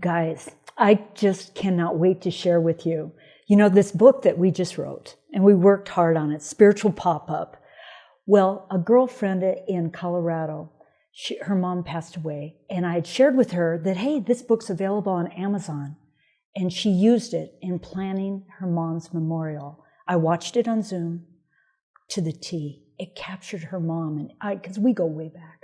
guys, I just cannot wait to share with you. You know, this book that we just wrote, and we worked hard on it, Spiritual Pop-Up. Well, a girlfriend in Colorado, her mom passed away, and I had shared with her that, hey, this book's available on Amazon. And she used it in planning her mom's memorial. I watched it on Zoom to the T. It captured her mom, and because we go way back.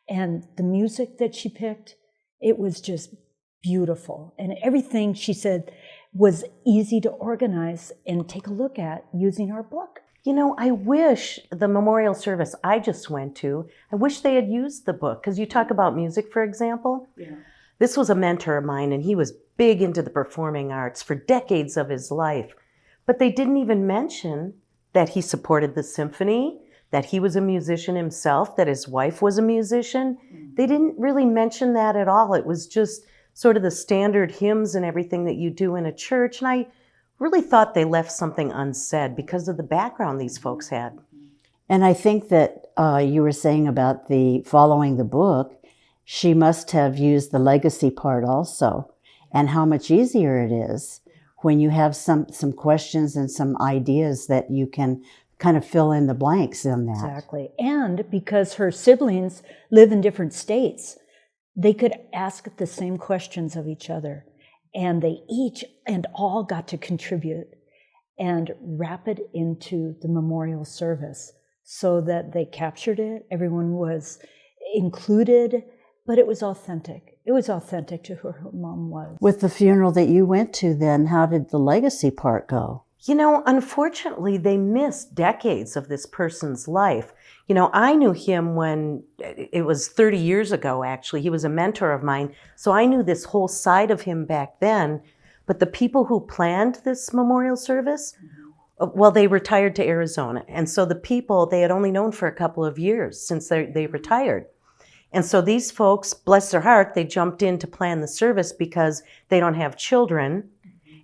And the music that she picked, it was just beautiful. And everything she said was easy to organize and take a look at using our book. You know, I wish the memorial service I just went to, I wish they had used the book. Because you talk about music, for example. Yeah. This was a mentor of mine, and he was big into the performing arts for decades of his life. But they didn't even mention that he supported the symphony, that he was a musician himself, that his wife was a musician. They didn't really mention that at all. It was just sort of the standard hymns and everything that you do in a church. And I really thought they left something unsaid because of the background these folks had. And I think that you were saying about the following the book, she must have used the legacy part also, and how much easier it is when you have some questions and some ideas that you can kind of fill in the blanks in that. Exactly. And because her siblings live in different states, they could ask the same questions of each other. And they each and all got to contribute and wrap it into the memorial service so that they captured it. Everyone was included, but it was authentic. It was authentic to who her mom was. With the funeral that you went to then, how did the legacy part go? You know, unfortunately, they missed decades of this person's life. You know, I knew him when it was 30 years ago, actually. He was a mentor of mine. So I knew this whole side of him back then. But the people who planned this memorial service, well, they retired to Arizona. And so the people they had only known for a couple of years since they retired. And so these folks, bless their heart, they jumped in to plan the service because they don't have children.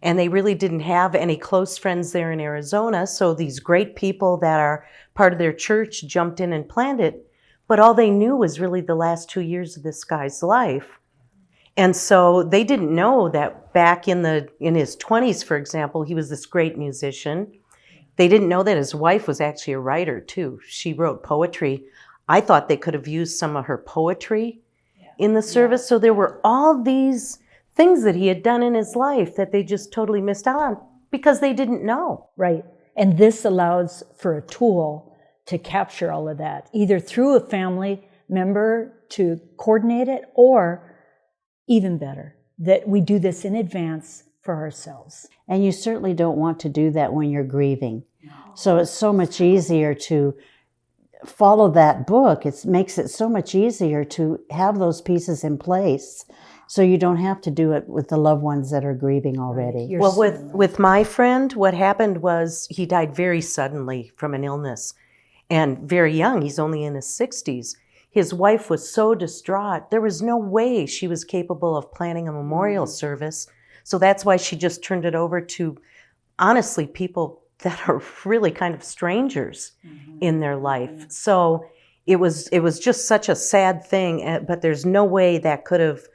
And they really didn't have any close friends there in Arizona. So these great people that are part of their church jumped in and planned it. But all they knew was really the last 2 years of this guy's life. And so they didn't know that back in his 20s, for example, he was this great musician. They didn't know that his wife was actually a writer, too. She wrote poetry. I thought they could have used some of her poetry in the service. So there were all these things that he had done in his life that they just totally missed out on because they didn't know. Right. And this allows for a tool to capture all of that, either through a family member to coordinate it, or even better, that we do this in advance for ourselves. And you certainly don't want to do that when you're grieving. No. So it's so much easier to follow that book. It makes it so much easier to have those pieces in place so you don't have to do it with the loved ones that are grieving already. Well, with my friend, what happened was he died very suddenly from an illness and very young. He's only in his 60s. His wife was so distraught. There was no way she was capable of planning a memorial service. So that's why she just turned it over to, honestly, people that are really kind of strangers in their life. So it was just such a sad thing, but there's no way that could have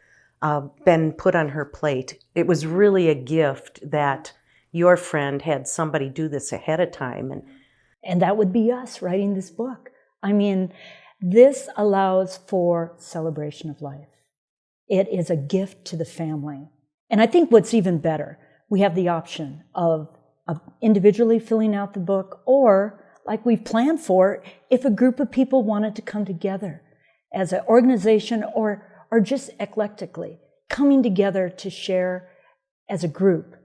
been put on her plate. It was really a gift that your friend had somebody do this ahead of time. And that would be us writing this book. I mean, this allows for celebration of life. It is a gift to the family. And I think what's even better, we have the option of individually filling out the book, or like we've planned for, if a group of people wanted to come together as an organization or just eclectically coming together to share as a group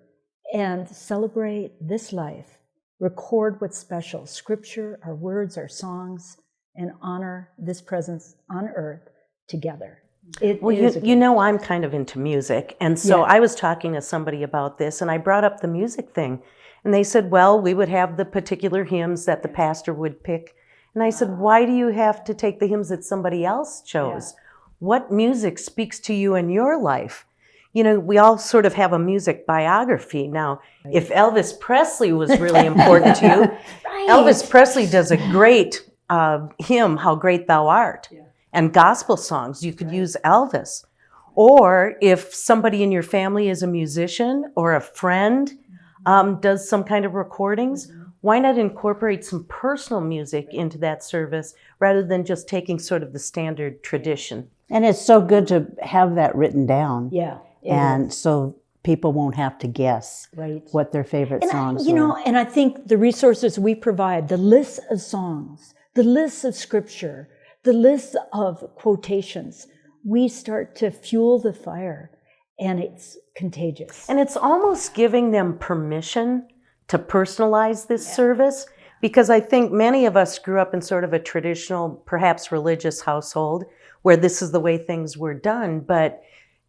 and celebrate this life, record what's special, scripture, our words, our songs, and honor this presence on earth together. You know, I'm kind of into music. And so I was talking to somebody about this, and I brought up the music thing. And they said, well, we would have the particular hymns that the pastor would pick. And I said, why do you have to take the hymns that somebody else chose? What music speaks to you in your life? You know, we all sort of have a music biography. Now, if Elvis Presley was really important to you, Elvis Presley does a great hymn, How Great Thou Art. And gospel songs, you could use Elvis. Or if somebody in your family is a musician or a friend does some kind of recordings, why not incorporate some personal music into that service rather than just taking sort of the standard tradition? And it's so good to have that written down. Yeah. And so people won't have to guess Right. what their favorite songs you were. know, and I think the resources we provide, the lists of songs, the lists of scripture, the lists of quotations, we start to fuel the fire, and it's contagious. And it's almost giving them permission to personalize this service, because I think many of us grew up in sort of a traditional, perhaps religious household where this is the way things were done. But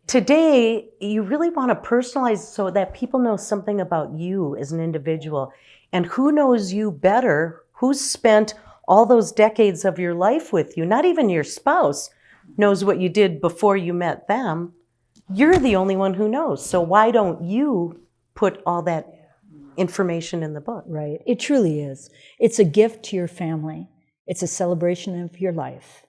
today, you really want to personalize so that people know something about you as an individual. And who knows you better? Who's spent all those decades of your life with you? Not even your spouse knows what you did before you met them. You're the only one who knows. So why don't you put all that information in the book? Right. It truly is. It's a gift to your family. It's a celebration of your life.